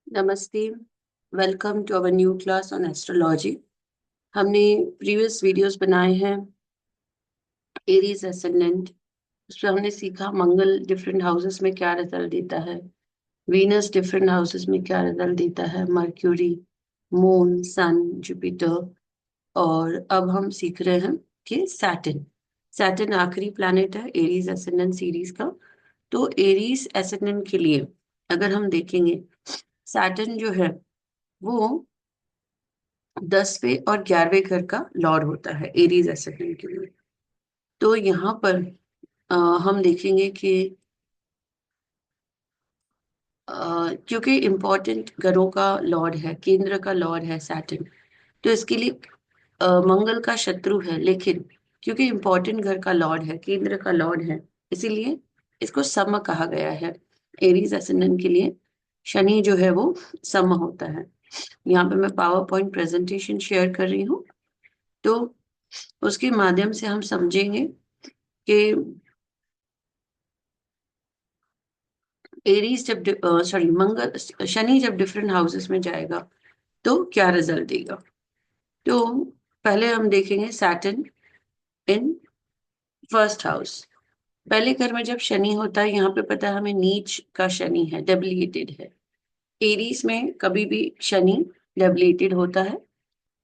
नमस्ते। Welcome to our new class on astrology. हमने previous videos बनाए हैं एरीज एसेंडेंट। उसमें हमने सीखा मंगल डिफरेंट हाउसेस में क्या रिजल्ट देता है, वीनस डिफरेंट हाउसेस में क्या रिजल्ट देता है, मर्क्यूरी, मून, सन, जुपिटर। और अब हम सीख रहे हैं कि सैटर्न सैटर्न आखिरी प्लैनेट है एरीज एसेंडेंट सीरीज का। तो एरीज एसेंडेंट के लिए अगर हम देखेंगे, सैटर्न जो है वो 10वें और 11वें घर का लॉर्ड होता है एरीज एसेंडेंट के लिए। तो यहाँ पर अ, हम देखेंगे कि क्योंकि इम्पोर्टेंट घरों का लॉर्ड है, केंद्र का लॉर्ड है सैटर्न, तो इसके लिए मंगल का शत्रु है। लेकिन क्योंकि इम्पोर्टेंट घर का लॉर्ड है, केंद्र का लॉर्ड है, इसीलिए इसको सम कहा गया है। एरीज एसेंडेंट के लिए शनि जो है वो सम होता है। यहाँ पे मैं पावर पॉइंट प्रेजेंटेशन शेयर कर रही हूँ, तो उसके माध्यम से हम समझेंगे कि एरीज जब सॉरी मंगल शनि जब डिफरेंट हाउसेस में जाएगा तो क्या रिजल्ट देगा। तो पहले हम देखेंगे सैटर्न इन फर्स्ट हाउस। पहले घर में जब शनि होता है, यहाँ पे पता है हमें नीच का शनि है, डेबिलिटेड है। एरीज में कभी भी शनि डेबिलिटेड होता है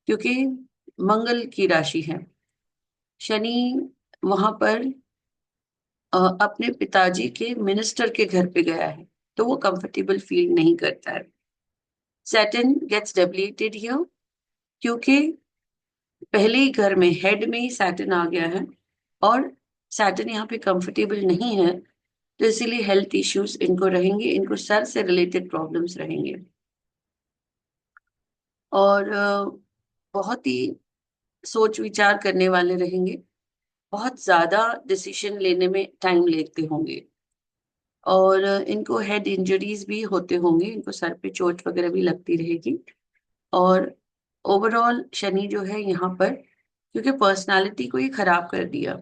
क्योंकि मंगल की राशि है। शनि वहां पर अपने पिताजी के मिनिस्टर के घर पे गया है, तो वो कंफर्टेबल फील नहीं करता है। सैटर्न गेट्स डेबिलिटेड हियर क्योंकि पहले ही घर में हेड में ही सैटर्न आ गया है और सैटर्न यहाँ पे कंफर्टेबल नहीं है, तो इसीलिए हेल्थ इश्यूज इनको रहेंगे, इनको सर से रिलेटेड प्रॉब्लम्स रहेंगे। और बहुत ही सोच विचार करने वाले रहेंगे, बहुत ज्यादा डिसीजन लेने में टाइम लेते होंगे। और इनको हेड इंजरीज भी होते होंगे, इनको सर पे चोट वगैरह भी लगती रहेगी। और ओवरऑल शनि जो है यहाँ पर, क्योंकि पर्सनालिटी को ही खराब कर दिया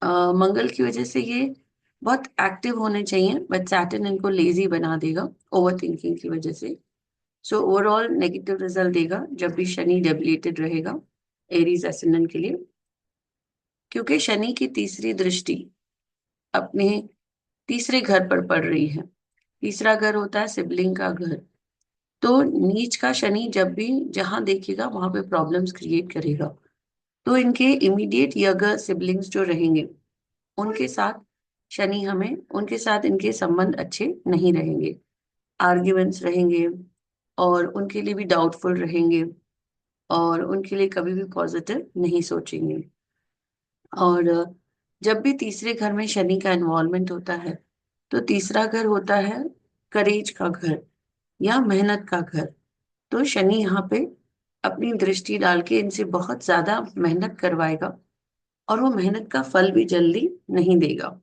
मंगल की वजह से, ये बहुत एक्टिव होने चाहिए बट सैटर्न इनको लेजी बना देगा ओवर थिंकिंग की वजह से। सो ओवरऑल नेगेटिव रिजल्ट देगा जब भी शनि डेबिलिटेड रहेगा एरीज एसेंडेंट के लिए, क्योंकि शनि की तीसरी दृष्टि अपने तीसरे घर पर पड़ रही है। तीसरा घर होता है सिबलिंग का घर। तो नीच का शनि जब भी जहां देखेगा वहां पे प्रॉब्लम्स क्रिएट करेगा। तो इनके इमीडिएट यंगर सिबलिंग्स जो रहेंगे, उनके साथ शनि हमें उनके साथ इनके संबंध अच्छे नहीं रहेंगे, आर्ग्यूमेंट्स रहेंगे और उनके लिए भी डाउटफुल रहेंगे और उनके लिए कभी भी पॉजिटिव नहीं सोचेंगे। और जब भी तीसरे घर में शनि का इन्वॉल्वमेंट होता है, तो तीसरा घर होता है करेज का घर या मेहनत का घर। तो शनि यहाँ पे अपनी दृष्टि डाल के इनसे बहुत ज्यादा मेहनत करवाएगा और वो मेहनत का फल भी जल्दी नहीं देगा।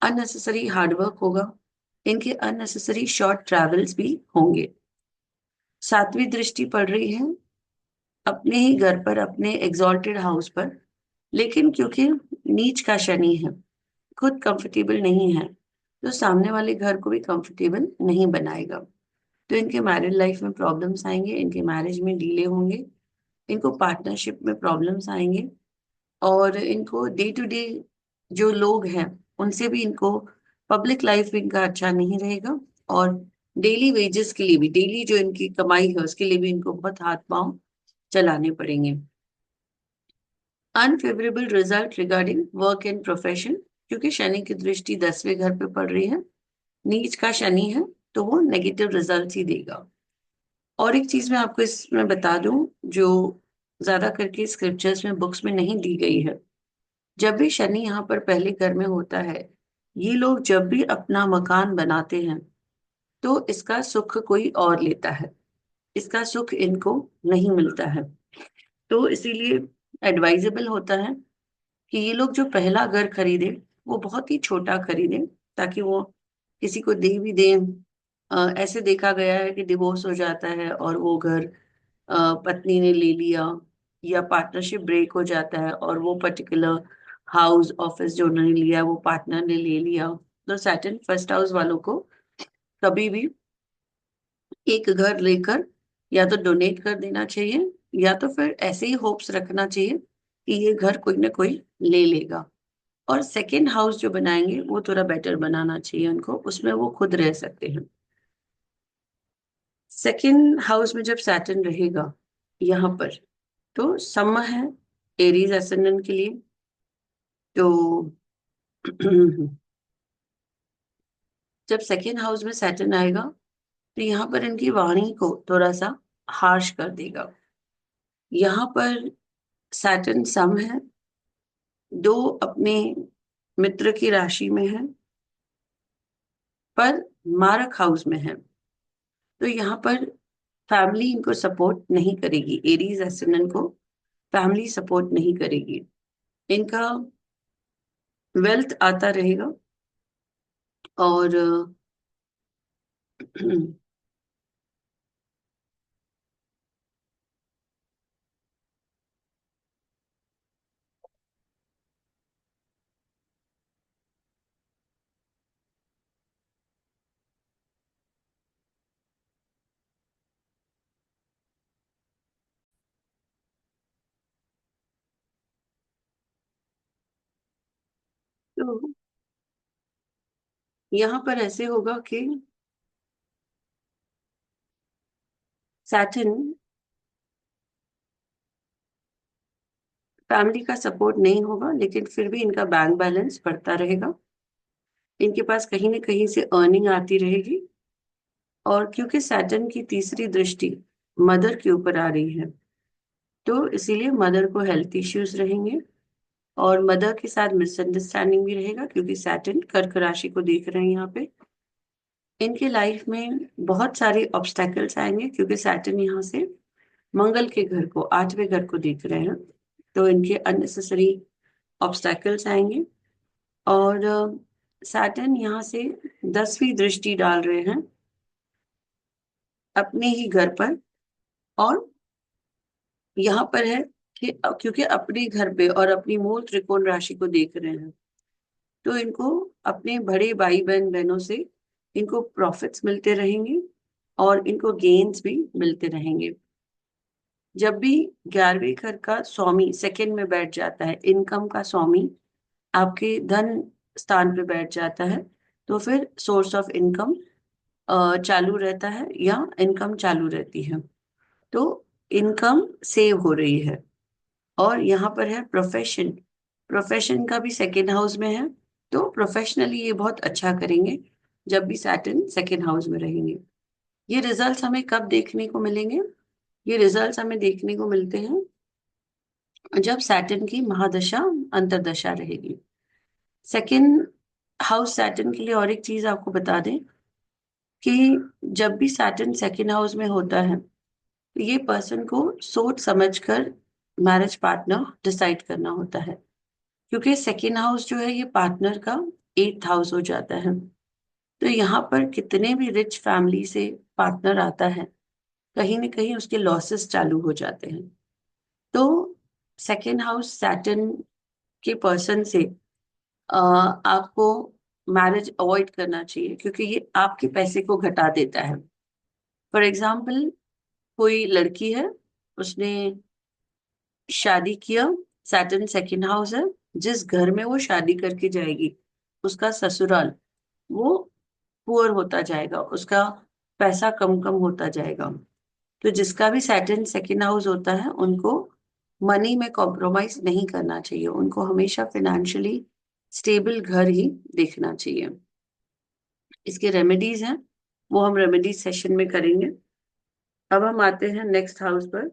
अननेसेसरी हार्डवर्क होगा, इनके अननेसेसरी शॉर्ट ट्रैवल्स भी होंगे। सातवीं दृष्टि पड़ रही है अपने ही घर पर, अपने एग्जॉल्टेड हाउस पर। लेकिन क्योंकि नीच का शनि है, खुद कंफर्टेबल नहीं है, तो सामने वाले घर को भी कंफर्टेबल नहीं बनाएगा। तो इनके मैरिड लाइफ में प्रॉब्लम्स आएंगे, इनके मैरिज में डिले होंगे, इनको पार्टनरशिप में प्रॉब्लम्स आएंगे और इनको डे टू डे जो लोग हैं उनसे भी इनको, पब्लिक लाइफ में इनका अच्छा नहीं रहेगा। और डेली वेजेस के लिए भी, डेली जो इनकी कमाई है उसके लिए भी इनको बहुत हाथ पांव चलाने पड़ेंगे। Unfavourable result regarding work and profession, क्योंकि शनि की दृष्टि 10वें घर पे पड़ रही है, नीच का शनि है, तो वो नेगेटिव रिजल्ट ही देगा। और एक चीज मैं आपको इसमें बता दूं, जो ज्यादा करके स्क्रिप्चर्स में, बुक्स में नहीं दी गई है। जब भी शनि यहाँ पर पहले घर में होता है, ये लोग जब भी अपना मकान बनाते हैं तो इसका सुख कोई और लेता है, इसका सुख इनको नहीं मिलता है। तो इसीलिए एडवाइजेबल होता है कि ये लोग जो पहला घर खरीदे वो बहुत ही छोटा खरीदे, ताकि वो किसी को दे भी दें। ऐसे देखा गया है कि डिवोर्स हो जाता है और वो घर पत्नी ने ले लिया, या पार्टनरशिप ब्रेक हो जाता है और वो पर्टिकुलर हाउस ऑफिस जो उन्होंने लिया वो पार्टनर ने ले लिया। तो सैटर्न फर्स्ट हाउस वालों को कभी भी एक घर लेकर या तो डोनेट कर देना चाहिए, या तो फिर ऐसे ही होप्स रखना चाहिए कि ये घर कोई ना कोई ले लेगा। और सेकेंड हाउस जो बनाएंगे वो थोड़ा बेटर बनाना चाहिए उनको, उसमें वो खुद रह सकते हैं। सेकेंड हाउस में जब सैटर्न रहेगा यहाँ पर, तो समय है एरीज असेंडेंट के लिए। तो जब सेकेंड हाउस में सैटर्न आएगा तो यहाँ पर इनकी वाणी को थोड़ा सा हार्श कर देगा। यहाँ पर सैटर्न सम है, दो अपने मित्र की राशि में है, पर मारक हाउस में है। तो यहाँ पर फैमिली इनको सपोर्ट नहीं करेगी, एरीज एसेंडेंट को फैमिली सपोर्ट नहीं करेगी। इनका वेल्थ आता रहेगा, और तो यहाँ पर ऐसे होगा कि सैटर्न फैमिली का सपोर्ट नहीं होगा, लेकिन फिर भी इनका बैंक बैलेंस बढ़ता रहेगा। इनके पास कहीं ना कहीं से अर्निंग आती रहेगी। और क्योंकि सैटर्न की तीसरी दृष्टि मदर के ऊपर आ रही है, तो इसीलिए मदर को हेल्थ इश्यूज रहेंगे, और मदर के साथ मिसअंडरस्टैंडिंग भी रहेगा, क्योंकि सैटर्न कर्क राशि को देख रहे हैं यहाँ पे। इनके लाइफ में बहुत सारे ऑब्स्टेकल्स आएंगे, क्योंकि सैटर्न यहाँ से मंगल के घर को, आठवें घर को देख रहे हैं। तो इनके अननेसेसरी ऑब्स्टेकल्स आएंगे। और सैटर्न यहाँ से 10वीं दृष्टि डाल रहे हैं अपने ही घर पर। और यहाँ पर है कि क्योंकि अपने घर पे और अपनी मूल त्रिकोण राशि को देख रहे हैं, तो इनको अपने बड़े भाई बहन बहनों से इनको प्रॉफिट्स मिलते रहेंगे, और इनको गेन्स भी मिलते रहेंगे। जब भी 11वें घर का स्वामी सेकंड में बैठ जाता है, इनकम का स्वामी आपके धन स्थान पे बैठ जाता है, तो फिर सोर्स ऑफ इनकम चालू रहता है, या इनकम चालू रहती है। तो इनकम सेव हो रही है। और यहाँ पर है प्रोफेशन, प्रोफेशन का भी सेकेंड हाउस में है। तो प्रोफेशनली ये बहुत अच्छा करेंगे जब भी सैटर्न सेकेंड हाउस में रहेंगे। ये रिजल्ट्स हमें कब देखने को मिलेंगे? ये रिजल्ट्स हमें देखने को मिलते हैं जब सैटर्न की महादशा अंतरदशा रहेगी। सेकेंड हाउस सैटर्न के लिए और एक चीज आपको बता दें कि जब भी सैटर्न सेकेंड हाउस में होता है, तो ये पर्सन को सोच समझकर मैरिज पार्टनर डिसाइड करना होता है, क्योंकि सेकेंड हाउस जो है ये पार्टनर का 8th हाउस हो जाता है। तो यहाँ पर कितने भी रिच फैमिली से पार्टनर आता है, कहीं ना कहीं उसके लॉसेस चालू हो जाते हैं। तो सेकेंड हाउस सैटर्न के पर्सन से आपको मैरिज अवॉइड करना चाहिए, क्योंकि ये आपके पैसे को घटा देता है। फॉर एग्जाम्पल, कोई लड़की है, उसने शादी किया, सैटर्न सेकेंड हाउस है, जिस घर में वो शादी करके जाएगी उसका ससुराल, वो पुअर होता जाएगा, उसका पैसा कम कम होता जाएगा। तो जिसका भी सैटर्न सेकेंड हाउस होता है, उनको मनी में कॉम्प्रोमाइज नहीं करना चाहिए, उनको हमेशा फाइनेंशियली स्टेबल घर ही देखना चाहिए। इसके रेमेडीज हैं, वो हम रेमेडीज सेशन में करेंगे। अब हम आते हैं नेक्स्ट हाउस पर,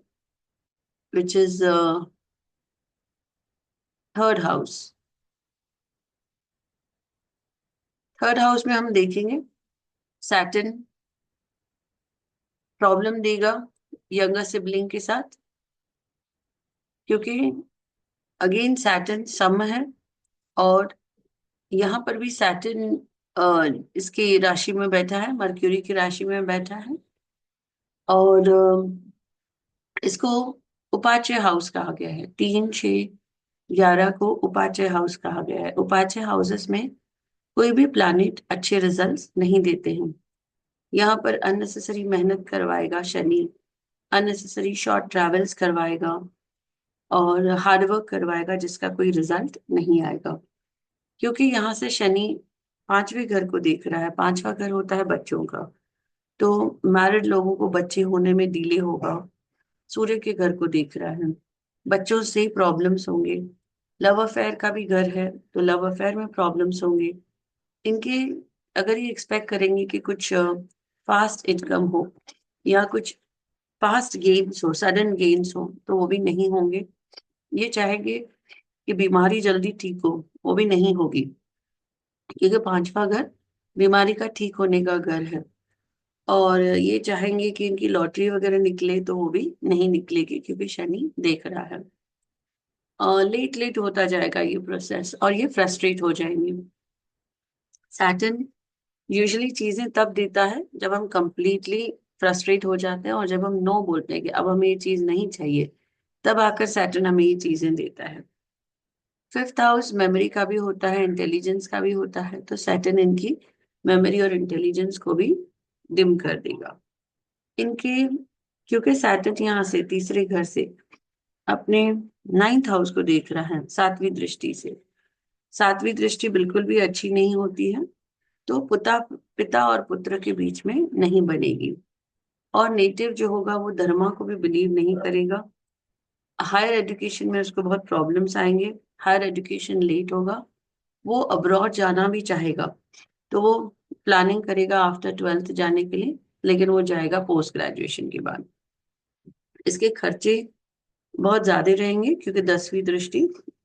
which is third house. Third house में हम देखेंगे सैटर्न प्रॉब्लम देगा यंगर सिबलिंग के साथ, क्योंकि अगेन सैटर्न सम है, और यहाँ पर भी सैटर्न इसकी राशि में बैठा है, मर्क्यूरी की राशि में बैठा है। और इसको उपाच्य हाउस कहा गया है, 3, 6, 11 को उपाच्य हाउस कहा गया है। उपाच्य हाउसेस में कोई भी प्लैनेट अच्छे रिजल्ट्स नहीं देते हैं। यहाँ पर अननेसेसरी मेहनत करवाएगा शनि, अननेसेसरी शॉर्ट ट्रैवल्स करवाएगा और हार्डवर्क करवाएगा जिसका कोई रिजल्ट नहीं आएगा। क्योंकि यहाँ से शनि पांचवें घर को देख रहा है, पांचवा घर होता है बच्चों का। तो मैरिड लोगों को बच्चे होने में डिले होगा। सूर्य के घर को देख रहा है, बच्चों से प्रॉब्लम्स होंगे। लव अफेयर का भी घर है, तो लव अफेयर में प्रॉब्लम्स होंगे इनके। अगर ये एक्सपेक्ट करेंगे कि कुछ फास्ट इनकम हो या कुछ फास्ट गेन्स हो, सडन गेन्स हो, तो वो भी नहीं होंगे। ये चाहेंगे कि बीमारी जल्दी ठीक हो, वो भी नहीं होगी, क्योंकि पांचवा घर बीमारी का ठीक होने का घर है। और ये चाहेंगे कि इनकी लॉटरी वगैरह निकले, तो वो भी नहीं निकलेगी क्योंकि शनि देख रहा है। लेट लेट होता जाएगा ये प्रोसेस और ये फ्रस्ट्रेट हो जाएंगे। सैटर्न यूजुअली चीजें तब देता है जब हम कंप्लीटली फ्रस्ट्रेट हो जाते हैं और जब हम नो बोलते हैं कि अब हमें ये चीज नहीं चाहिए, तब आकर सैटर्न हमें ये चीजें देता है। फिफ्थ हाउस मेमोरी का भी होता है, इंटेलिजेंस का भी होता है, तो सैटर्न इनकी मेमोरी और इंटेलिजेंस को भी डिम कर देगा इनके। क्योंकि सैटर्न यहाँ से तीसरे घर से अपने नाइन्थ हाउस को देख रहा है सातवीं दृष्टि से। सातवीं दृष्टि बिल्कुल भी अच्छी नहीं होती है, तो पिता पिता और पुत्र के बीच में नहीं बनेगी। और नेटिव जो होगा वो धर्मा को भी बिलीव नहीं करेगा। हायर एजुकेशन में उसको बहुत प्रॉब्लम्स आएंगे, हायर एजुकेशन लेट होगा। वो अब्रॉड जाना भी चाहेगा, तो वो प्लानिंग करेगा आफ्टर ट्वेल्थ जाने के लिए, लेकिन वो जाएगा पोस्ट ग्रेजुएशन के बाद। इसके खर्चे बहुत ज्यादा रहेंगे क्योंकि 10वीं दृष्टि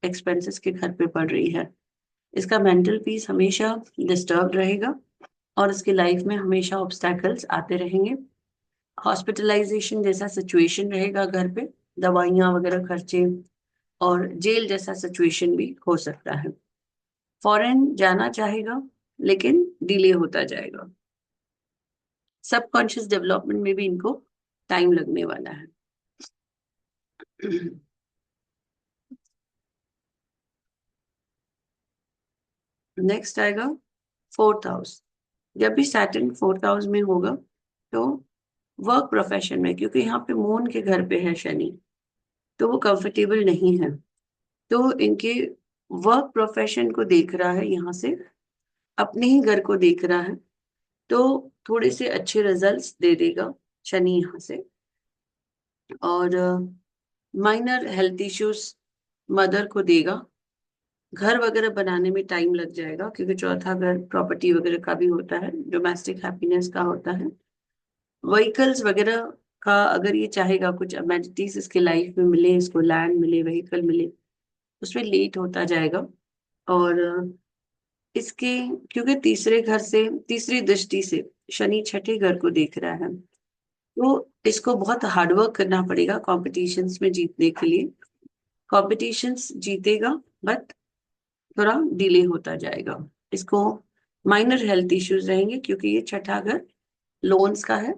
एक्सपेंसेस के घर पे पड़ रही है। इसका मेंटल पीस हमेशा डिस्टर्ब रहेगा और इसकी लाइफ में हमेशा ऑब्स्टैकल्स आते रहेंगे। हॉस्पिटलाइजेशन जैसा सिचुएशन रहेगा घर पे, दवाइयाँ वगैरह खर्चे, और जेल जैसा सिचुएशन भी हो सकता है। फॉरेन जाना चाहेगा लेकिन डिले होता जाएगा। सबकॉन्शियस डेवलपमेंट में भी इनको टाइम लगने वाला है। नेक्स्ट आएगा फोर्थ हाउस। जब भी सैटर्न फोर्थ हाउस में होगा, तो वर्क प्रोफेशन में, क्योंकि यहाँ पे मून के घर पे है शनि, तो वो कंफर्टेबल नहीं है। तो इनके वर्क प्रोफेशन को देख रहा है यहाँ से, अपने ही घर को देख रहा है, तो थोड़े से अच्छे रिजल्ट्स दे देगा शनि यहाँ से। और माइनर हेल्थ इश्यूज मदर को देगा। घर वगैरह बनाने में टाइम लग जाएगा क्योंकि चौथा घर प्रॉपर्टी वगैरह का भी होता है, डोमेस्टिक हैप्पीनेस का होता है। व्हीकल्स वगैरह का अगर ये चाहेगा कुछ अमेनिटीज इसके लाइफ में मिले, इसको लैंड मिले, व्हीकल मिले, उसमें लेट होता जाएगा। और इसके क्योंकि तीसरे घर से, तीसरी दृष्टि से शनि छठे घर को देख रहा है, तो इसको बहुत हार्डवर्क करना पड़ेगा कॉम्पिटिशन्स में जीतने के लिए। कॉम्पिटिशन्स जीतेगा, बट थोड़ा डिले होता जाएगा। इसको माइनर हेल्थ इश्यूज रहेंगे क्योंकि ये छठा घर लोन्स का है,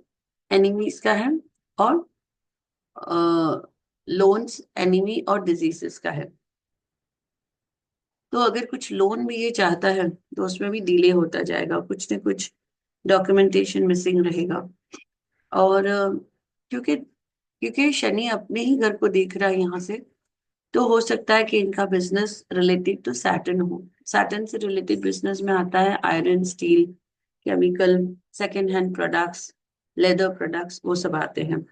एनिमीज का है, और लोन्स, एनिमी और डिजीजेस का है। तो अगर कुछ लोन भी ये चाहता है तो उसमें भी डिले होता जाएगा, कुछ न कुछ डॉक्यूमेंटेशन मिसिंग रहेगा। और क्योंकि क्योंकि शनि अपने ही घर को देख रहा है यहाँ से, तो हो सकता है कि इनका बिजनेस रिलेटेड टू सैटर्न हो। सैटर्न से रिलेटेड बिजनेस में आता है iron, steel, chemical, second hand products, leather products, वो सब आते हैं।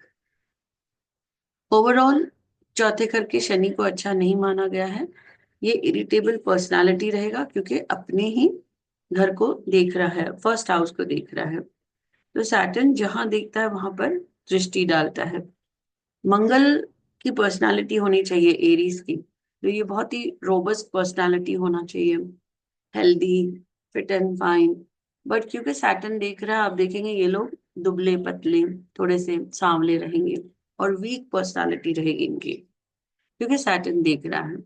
ओवरऑल चौथे घर के शनि को अच्छा नहीं माना गया है। ये इरिटेबल पर्सनालिटी रहेगा क्योंकि अपने ही घर को देख रहा है, फर्स्ट हाउस को देख रहा है। तो सैटर्न जहां देखता है वहां पर दृष्टि डालता है। मंगल की पर्सनालिटी होनी चाहिए एरीज की, तो ये बहुत ही रोबस्ट पर्सनालिटी होना चाहिए, healthy, fit and fine. But क्योंकि सैटर्न देख रहा है, आप देखेंगे ये लोग दुबले पतले, थोड़े से सांवले रहेंगे और वीक पर्सनालिटी रहेगी इनकी, क्योंकि सैटर्न देख रहा है।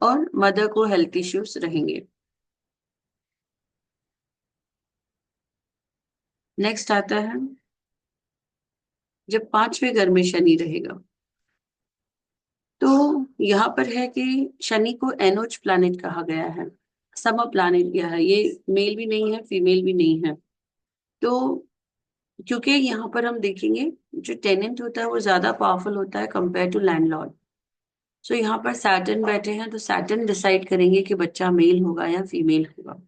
और मदर को हेल्थ इश्यूज रहेंगे। नेक्स्ट आता है जब पांचवें घर में शनि रहेगा, तो यहाँ पर है कि शनि को एनोच प्लैनेट कहा गया है, समर प्लैनेट गया है। ये मेल भी नहीं है, फीमेल भी नहीं है। तो क्योंकि यहाँ पर हम देखेंगे जो टेनेंट होता है वो ज्यादा पावरफुल होता है कंपेयर टू लैंडलॉर्ड। सो यहाँ पर सैटर्न बैठे हैं, तो सैटर्न डिसाइड करेंगे कि बच्चा मेल होगा या फीमेल होगा।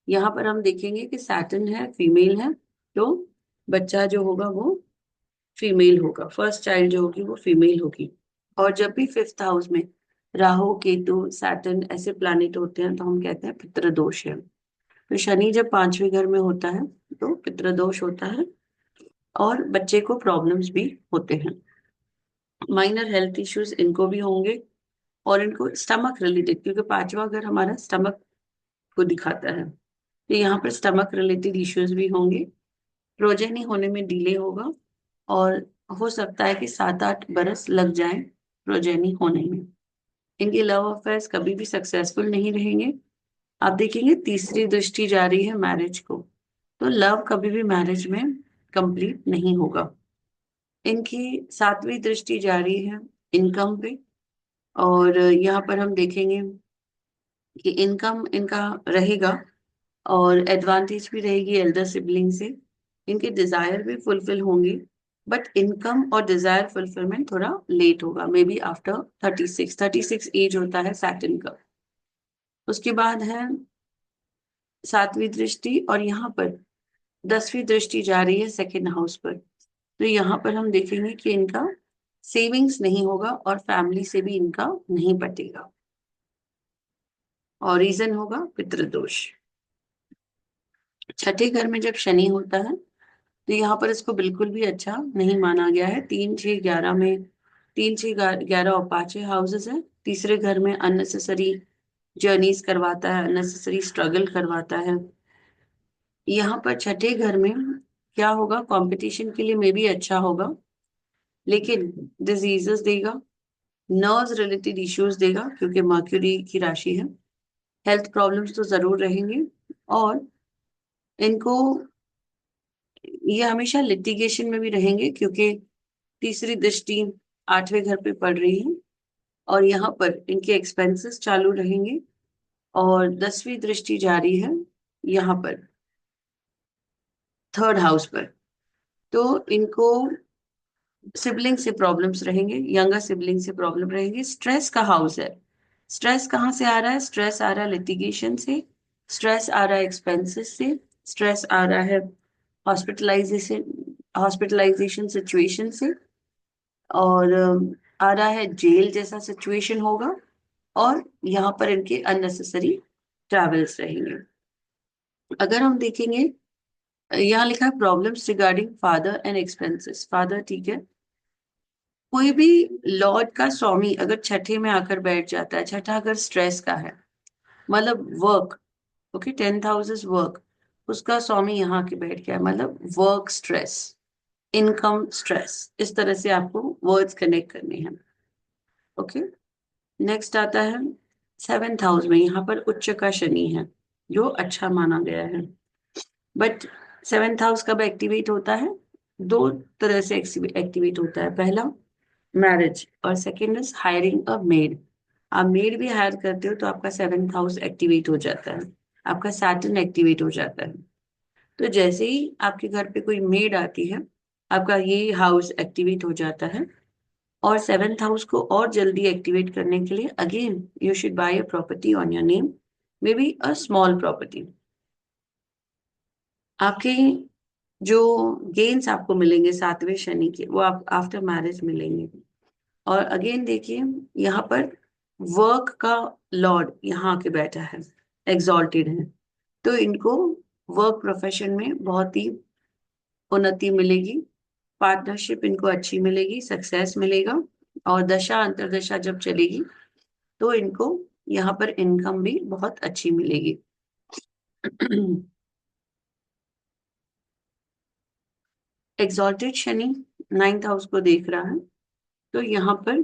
यहाँ पर हम देखेंगे कि सैटर्न है, फीमेल है, तो बच्चा जो होगा वो फीमेल होगा, फर्स्ट चाइल्ड जो होगी वो फीमेल होगी। और जब भी फिफ्थ हाउस में राहु केतु सैटर्न ऐसे प्लैनेट होते हैं तो हम कहते हैं पितृदोष है। तो शनि जब पांचवें घर में होता है तो पितृदोष होता है, और बच्चे को प्रॉब्लम्स भी होते हैं, माइनर हेल्थ इश्यूज इनको भी होंगे। और इनको स्टमक रिलेटेड, क्योंकि पांचवा घर हमारा स्टमक को दिखाता है, तो यहाँ पर स्टमक रिलेटेड इश्यूज भी होंगे। प्रोजेनी होने में डिले होगा, और हो सकता है कि 7-8 बरस लग जाए प्रोजेनी होने में। इनके लव अफेयर्स कभी भी सक्सेसफुल नहीं रहेंगे। आप देखेंगे तीसरी दृष्टि जा रही है मैरिज को, तो लव कभी भी मैरिज में कंप्लीट नहीं होगा। इनकी सातवीं दृष्टि जा रही है इनकम पे, और यहाँ पर हम देखेंगे कि इनकम इनका रहेगा, और एडवांटेज भी रहेगी एल्डर सिबलिंग से। इनके डिजायर भी फुलफिल होंगे, बट इनकम और डिजायर फुलफिलमेंट थोड़ा लेट होगा, मे बी आफ्टर 36 एज होता है सैटर्न का। उसके बाद है सातवीं दृष्टि, और यहाँ पर 10वीं दृष्टि जा रही है सेकेंड हाउस पर। तो यहाँ पर हम देखेंगे कि इनका सेविंग्स नहीं होगा, और फैमिली से भी इनका नहीं पटेगा, और रीजन होगा पितृदोष। छठे घर में जब शनि होता है तो यहाँ पर इसको बिल्कुल भी अच्छा नहीं माना गया है। 3, 6, 11 में, 3, 6, 11 और पांचवें हाउसेस है। तीसरे घर में अननेसेसरी जर्नीज करवाता है, अननेसेसरी स्ट्रगल करवाता है। यहाँ पर छठे घर में क्या होगा, कंपटीशन के लिए मे भी अच्छा होगा, लेकिन डिजीजेस देगा, नर्व्स रिलेटेड इश्यूज देगा, क्योंकि मर्क्यूरी की राशि है। हेल्थ प्रॉब्लम्स तो जरूर रहेंगे, और इनको ये हमेशा लिटिगेशन में भी रहेंगे, क्योंकि तीसरी दृष्टि आठवें घर पे पड़ रही है, और यहाँ पर इनके एक्सपेंसेस चालू रहेंगे। और 10वीं दृष्टि जारी है यहाँ पर थर्ड हाउस पर, तो इनको सिबलिंग से प्रॉब्लम्स रहेंगे, यंगर सिबलिंग से प्रॉब्लम रहेंगे। स्ट्रेस का हाउस है, स्ट्रेस कहाँ से आ रहा है, स्ट्रेस आ रहा है लिटिगेशन से, स्ट्रेस आ रहा है एक्सपेंसेस से, स्ट्रेस आ रहा है हॉस्पिटलाइजेशन हॉस्पिटलाइजेशन सिचुएशन से, और आ रहा है जेल जैसा सिचुएशन होगा। और यहाँ पर इनके अननेसेसरी ट्रैवल्स रहेंगे। अगर हम देखेंगे, यहाँ लिखा है problems regarding father and expenses. Father ठीक है, कोई भी लॉर्ड का स्वामी अगर छठे में आकर बैठ जाता है, छठा अगर स्ट्रेस का है, मतलब work, okay, 10th house is work, उसका स्वामी यहाँ के बैठ गया, मतलब वर्क स्ट्रेस, इनकम स्ट्रेस, इस तरह से आपको वर्ड्स कनेक्ट करने हैं। ओके, नेक्स्ट आता है 7th हाउस में, यहाँ पर उच्च का शनि है जो अच्छा माना गया है। बट 7th हाउस कब एक्टिवेट होता है, दो तरह से एक्टिवेट होता है। पहला मैरिज, और second is hiring a made. आप मेड भी हायर करते हो तो आपका 7th हाउस एक्टिवेट हो जाता है, आपका सैटर्न एक्टिवेट हो जाता है। तो जैसे ही आपके घर पे कोई मेड आती है, आपका ये हाउस एक्टिवेट हो जाता है। और 7th हाउस को और जल्दी एक्टिवेट करने के लिए again you should buy a property on your name, may be a small property. आपके जो गेन्स आपको मिलेंगे सातवें शनि के, वो आप आफ्टर मैरिज मिलेंगे। और अगेन देखिए, यहाँ पर वर्क का लॉर्ड यहाँ आके बैठा है, एग्जॉल्टेड है, तो इनको वर्क प्रोफेशन में बहुत ही उन्नति मिलेगी, पार्टनरशिप इनको अच्छी मिलेगी, सक्सेस मिलेगा। और दशा अंतरदशा जब चलेगी तो इनको यहाँ पर इनकम भी बहुत अच्छी मिलेगी। एग्जॉल्टेड शनि 9th हाउस को देख रहा है, तो यहाँ पर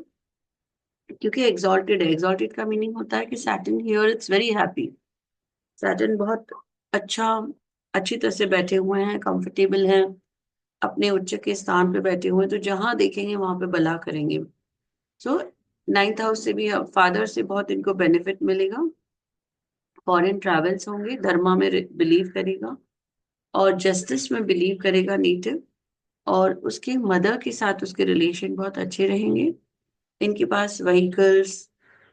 क्योंकि एग्जॉल्टेड है, एग्जॉल्टेड का मीनिंग होता है कि Saturn here it's very happy. Saturn बहुत अच्छा, अच्छी तरह से बैठे हुए हैं, कंफर्टेबल हैं, अपने उच्च के स्थान पे बैठे हुए हैं, तो जहां देखेंगे वहां पे भला करेंगे। सो 9th हाउस से भी फादर से बहुत इनको बेनिफिट मिलेगा, फॉरेन ट्रैवल्स होंगे, धर्मा में बिलीव करेगा, और जस्टिस में बिलीव करेगा नेटिव, और उसके मदर के साथ उसके रिलेशन बहुत अच्छे रहेंगे। इनके पास व्हीकल्स,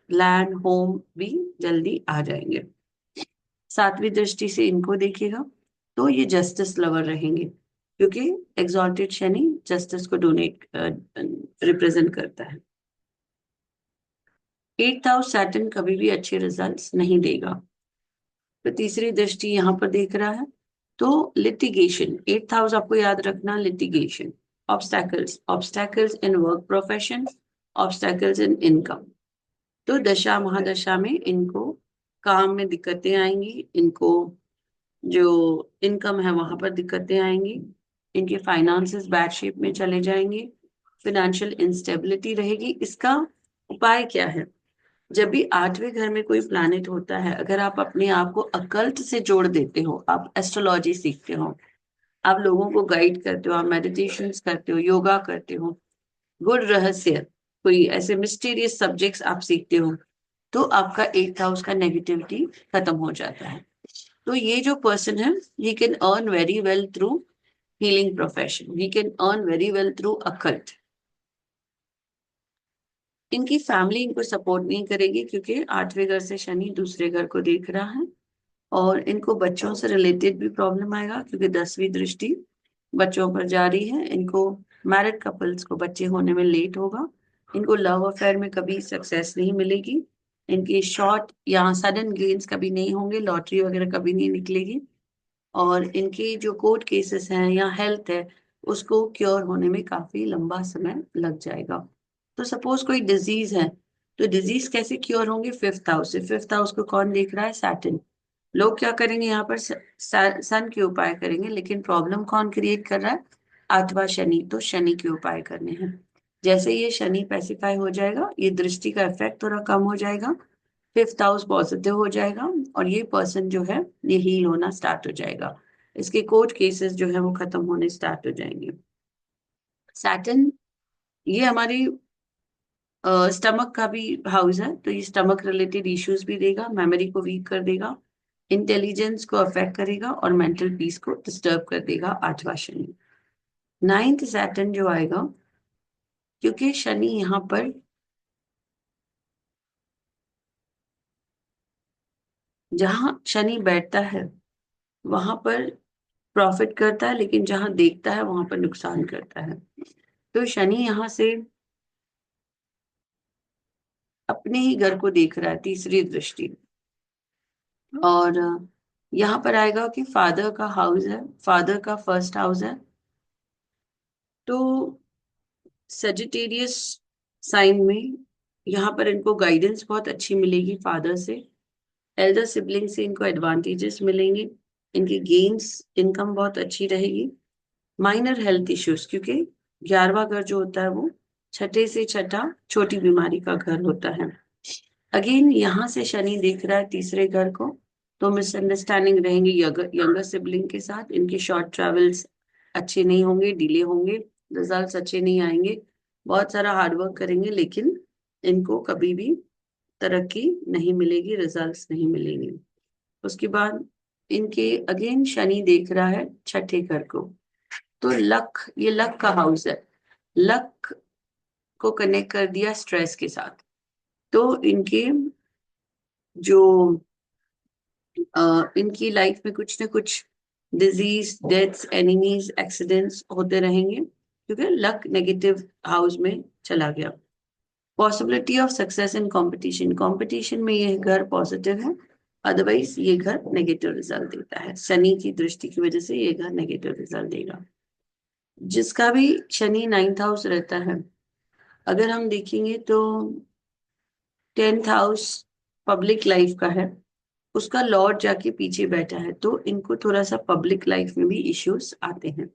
लैंड, होम भी जल्दी आ जाएंगे। सातवीं दृष्टि से इनको देखेगा तो ये जस्टिस लवर रहेंगे, क्योंकि एग्जॉल्टेड शनि जस्टिस को डोनेट रिप्रेजेंट करता है। 8th हाउस सैटर्न कभी भी अच्छे रिजल्ट्स नहीं देगा। तो तीसरी दृष्टि यहाँ पर देख रहा है, तो लिटिगेशन, 8th हाउस आपको याद रखना, litigation, obstacles, obstacles in work profession, obstacles in income. तो दशा महादशा में इनको काम में दिक्कतें आएंगी, इनको जो इनकम है वहां पर दिक्कतें आएंगी, इनके फाइनेंसेस बैड शेप में चले जाएंगे, फाइनेंशियल इंस्टेबिलिटी रहेगी। इसका उपाय क्या है? जब भी 8वें घर में कोई प्लैनेट होता है, अगर आप अपने आप को अकल्ट से जोड़ देते हो, आप एस्ट्रोलॉजी सीखते हो, आप लोगों को गाइड करते हो, आप मेडिटेशन करते हो, योगा करते हो, गुड़ रहस्य, कोई ऐसे मिस्टीरियस सब्जेक्ट्स आप सीखते हो, तो आपका 8th हाउस का नेगेटिविटी खत्म हो जाता है। तो ये जो पर्सन है, he can earn very well through healing profession, he can earn very well through occult. इनकी फैमिली इनको सपोर्ट नहीं करेगी, क्योंकि 8वें घर से शनि दूसरे घर को देख रहा है, और इनको बच्चों से रिलेटेड भी प्रॉब्लम आएगा, क्योंकि 10वीं दृष्टि बच्चों पर जा रही है। इनको, मैरिड कपल्स को बच्चे होने में लेट होगा, इनको लव अफेयर में कभी सक्सेस नहीं मिलेगी, इनकी शॉर्ट या सडन गेन्स कभी नहीं होंगे, लॉटरी वगैरह कभी नहीं निकलेगी, और इनके जो कोर्ट केसेस हैं या हेल्थ है, उसको क्योर होने में काफी लंबा समय लग जाएगा। तो सपोज कोई डिजीज है, तो डिजीज कैसे क्योर होंगे? 5th हाउस से। 5th हाउस को कौन देख रहा है? सैटर्न। लोग क्या करेंगे यहाँ पर? सन के उपाय करेंगे, लेकिन प्रॉब्लम कौन क्रिएट कर रहा है? 8वां शनि, तो शनि के उपाय करने हैं। जैसे ये शनि पैसिफाई हो जाएगा, ये दृष्टि का इफेक्ट थोड़ा कम हो जाएगा, 5th हाउस पॉजिटिव हो जाएगा, और ये पर्सन जो है ये हील होना स्टार्ट हो जाएगा, इसके कोर्ट केसेस जो है वो खत्म होने स्टार्ट हो जाएंगे। सैटर्न ये हमारी स्टमक का भी हाउस है, तो ये स्टमक रिलेटेड इश्यूज भी देगा, मेमोरी को वीक कर देगा, इंटेलिजेंस को अफेक्ट करेगा, और मेंटल पीस को डिस्टर्ब कर देगा 8वां शनि। 9th सैटर्न जो आएगा, क्योंकि शनि यहाँ पर जहां शनि बैठता है वहां पर प्रॉफिट करता है, लेकिन जहां देखता है वहां पर नुकसान करता है। तो शनि यहाँ से अपने ही घर को देख रहा है, तीसरी दृष्टि, और यहाँ पर आएगा कि फादर का हाउस है, फादर का फर्स्ट हाउस है, तो सेजिटेरियस साइन में यहाँ पर इनको गाइडेंस बहुत अच्छी मिलेगी फादर से, एल्डर सिबलिंग से इनको एडवांटेजेस मिलेंगे, इनकी गेन्स, इनकम बहुत अच्छी रहेगी। माइनर हेल्थ इश्यूज, क्योंकि 11वां घर जो होता है वो छठे से छठा छोटी बीमारी का घर होता है। अगेन यहाँ से शनि देख रहा है तीसरे घर को, तो मिसअंडरस्टैंडिंग रहेंगे यंगर सिबलिंग के साथ, इनके शॉर्ट ट्रेवल्स अच्छे नहीं होंगे, डिले होंगे, रिजल्ट्स अच्छे नहीं आएंगे, बहुत सारा हार्डवर्क करेंगे, लेकिन इनको कभी भी तरक्की नहीं मिलेगी, रिजल्ट्स नहीं मिलेंगे। उसके बाद इनके अगेन शनि देख रहा है छठे घर को, तो लक, ये लक का हाउस है, लक को कनेक्ट कर दिया स्ट्रेस के साथ। तो इनके जो इनकी लाइफ में कुछ ना कुछ डिजीज, डेथ्स, एनिमीज, एक्सीडेंट्स होते रहेंगे, क्योंकि लक नेगेटिव हाउस में चला गया। Possibility of success in competition, competition में ये घर पॉजिटिव है, अदरवाइज ये घर नेगेटिव रिजल्ट देता है, शनि की दृष्टि की वजह से ये घर नेगेटिव रिजल्ट देगा। जिसका भी शनि 9th हाउस रहता है, अगर हम देखेंगे तो 10th हाउस पब्लिक लाइफ का है, उसका लॉर्ड जाके पीछे बैठा है, तो इनको थोड़ा सा पब्लिक लाइफ में भी इश्यूज आते हैं,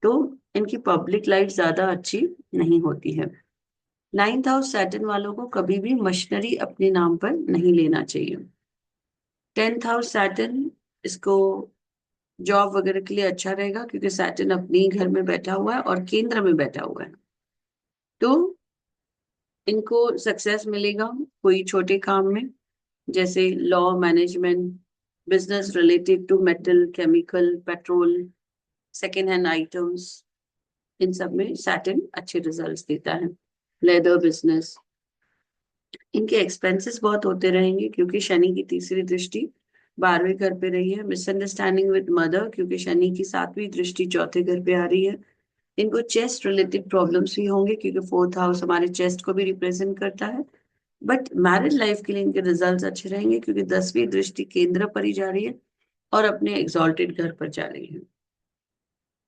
तो इनकी पब्लिक लाइफ ज्यादा अच्छी नहीं होती है। 9th हाउस सैटर्न वालों को कभी भी मशीनरी अपने नाम पर नहीं लेना चाहिए। 10th हाउस सैटर्न, इसको जॉब वगैरह के लिए अच्छा रहेगा, क्योंकि सैटर्न अपने ही घर में बैठा हुआ है और केंद्र में बैठा हुआ है, तो इनको सक्सेस मिलेगा कोई छोटे काम में, जैसे law, management, business related to metal, chemical, petrol, second hand items, इन सब में सैटर्न अच्छे रिजल्ट्स देता है। लेदर बिजनेस, इनके एक्सपेंसेस बहुत होते रहेंगे क्योंकि शनि की तीसरी दृष्टि 12वें घर पे रही है। मिसअंडरस्टैंडिंग विद मदर, क्योंकि शनि की 7वीं दृष्टि चौथे घर पे आ रही है। इनको चेस्ट रिलेटेड प्रॉब्लम्स भी होंगे क्योंकि 4th हाउस हमारे चेस्ट को भी रिप्रेजेंट करता है। बट मैरिड लाइफ के लिए इनके रिजल्ट्स अच्छे रहेंगे क्योंकि 10वीं दृष्टि केंद्र पर ही जा रही है और अपने एग्जॉल्टेड घर पर जा रही है।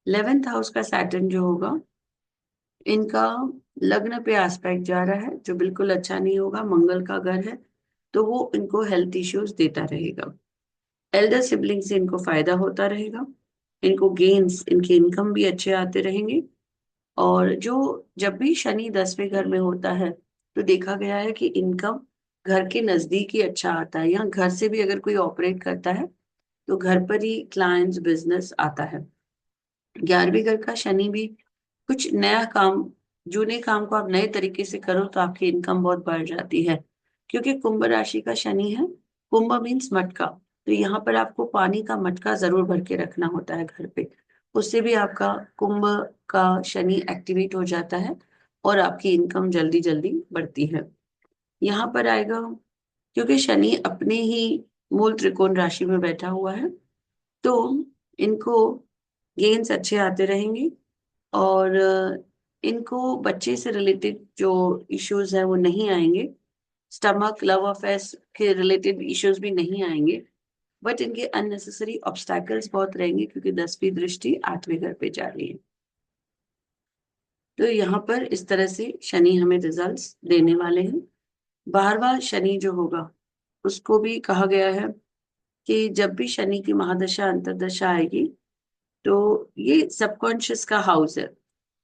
11th हाउस का सैटर्न जो होगा, इनका लग्न पे एस्पेक्ट जा रहा है जो बिल्कुल अच्छा नहीं होगा, मंगल का घर है, तो वो इनको हेल्थ इश्यूज देता रहेगा। एल्डर सिबलिंग से इनको फायदा होता रहेगा, इनको गेन्स, इनके इनकम भी अच्छे आते रहेंगे। और जो जब भी शनि 10वें घर में होता है तो देखा गया है कि इनकम घर के नजदीक ही अच्छा आता है, या घर से भी अगर कोई ऑपरेट करता है तो घर पर ही क्लाइंट्स, बिजनेस आता है। 11वें घर का शनि भी कुछ नया काम, जूने काम को आप नए तरीके से करो तो आपकी इनकम बहुत बढ़ जाती है। क्योंकि कुंभ राशि का शनि है, कुंभ मीन्स मटका, तो यहाँ पर आपको पानी का मटका जरूर भर के रखना होता है घर पे। उससे भी आपका कुंभ का शनि एक्टिवेट हो जाता है और आपकी इनकम जल्दी जल्दी बढ़ती है। यहाँ पर आएगा, क्योंकि शनि अपने ही मूल त्रिकोण राशि में बैठा हुआ है, तो इनको गेन्स अच्छे आते रहेंगे। और इनको बच्चे से रिलेटेड जो इश्यूज है वो नहीं आएंगे, स्टमक, लव अफेयर्स के रिलेटेड इश्यूज भी नहीं आएंगे। बट इनके अननेसेसरी ऑब्स्टैकल्स बहुत रहेंगे क्योंकि 10वीं दृष्टि 8वें घर पे जा रही है। तो यहाँ पर इस तरह से शनि हमें रिजल्ट्स देने वाले हैं। 12वां शनि जो होगा उसको भी कहा गया है कि जब भी शनि की महादशा अंतर्दशा आएगी तो ये सबकॉन्शियस का हाउस है।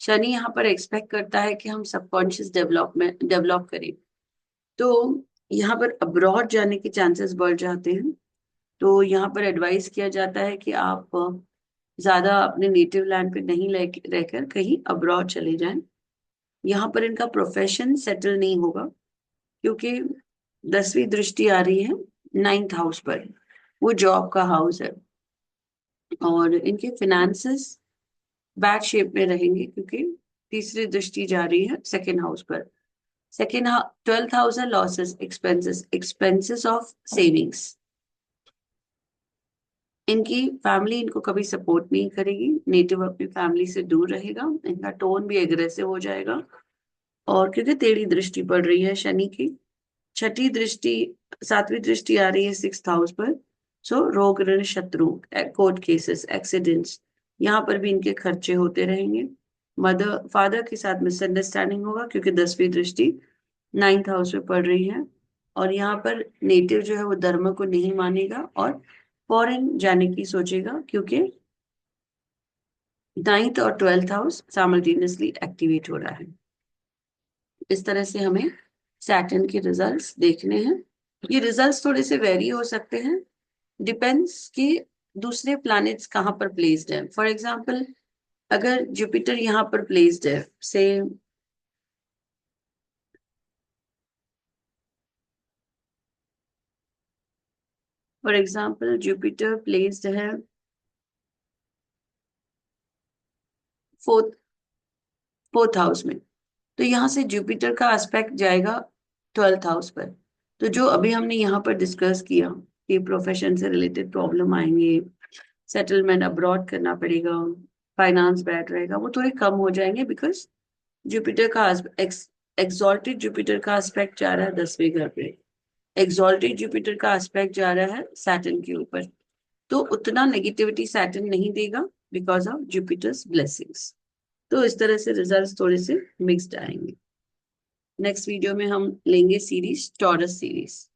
शनि यहाँ पर एक्सपेक्ट करता है कि हम सबकॉन्शियस डेवलप करें। तो यहाँ पर अब्रॉड जाने के चांसेस बढ़ जाते हैं। तो यहाँ पर एडवाइस किया जाता है कि आप ज्यादा अपने नेटिव लैंड पे नहीं रहकर कहीं अब्रॉड चले जाएं। यहाँ पर इनका प्रोफेशन सेटल नहीं होगा क्योंकि 10वीं दृष्टि आ रही है 9th हाउस पर, वो जॉब का हाउस है। और इनके फिनेंसेस बैड शेप में रहेंगे क्योंकि तीसरी दृष्टि जा रही है 2nd हाउस पर। 12th हाउस है losses, expenses, expenses of savings. इनकी फैमिली इनको कभी सपोर्ट नहीं करेगी, नेटिव अपनी फैमिली से दूर रहेगा, इनका टोन भी एग्रेसिव हो जाएगा। और क्योंकि टेढ़ी दृष्टि पड़ रही है शनि की, छठी दृष्टि, 7वीं दृष्टि आ रही है 6th हाउस पर, सो रोग, ऋण, शत्रु, कोर्ट केसेस, एक्सीडेंट्स, यहाँ पर भी इनके खर्चे होते रहेंगे। मदर फादर के साथ मिसअंडरस्टैंडिंग होगा क्योंकि 10वीं दृष्टि 9th हाउस में पड़ रही है। और यहाँ पर नेटिव जो है वो धर्म को नहीं मानेगा और फॉरेन जाने की सोचेगा क्योंकि 9th और 12th हाउस साइमल्टेनियसली एक्टिवेट हो रहा है। इस तरह से हमें सैटर्न के रिजल्ट्स देखने हैं। ये रिजल्ट्स थोड़े से वेरी हो सकते हैं, डिपेंड्स कि दूसरे प्लैनेट्स कहाँ पर प्लेस्ड है। फॉर एग्जाम्पल, अगर जुपिटर यहाँ पर प्लेस्ड है, से फॉर एग्जाम्पल जुपिटर प्लेस्ड है 4th हाउस में, तो यहाँ से जुपिटर का एस्पेक्ट जाएगा 12th हाउस पर। तो जो अभी हमने यहाँ पर डिस्कस किया कि प्रोफेशन से रिलेटेड प्रॉब्लम आएंगे, सेटलमेंट अब्रॉड करना पड़ेगा, फाइनेंस बैड रहेगा, वो थोड़े कम हो जाएंगे बिकॉज जुपिटर का एक्सॉल्टेड जुपिटर का एस्पेक्ट जा रहा है 10वें घर पे, एक्सॉल्टेड जुपिटर का एस्पेक्ट जा रहा है सैटर्न के ऊपर। तो उतना नेगेटिविटी सैटर्न नहीं देगा बिकॉज ऑफ जुपिटर्स ब्लेसिंग्स। तो इस तरह से रिजल्ट्स थोड़े से मिक्स्ड आएंगे। नेक्स्ट वीडियो में हम लेंगे सीरीज, टॉरस सीरीज।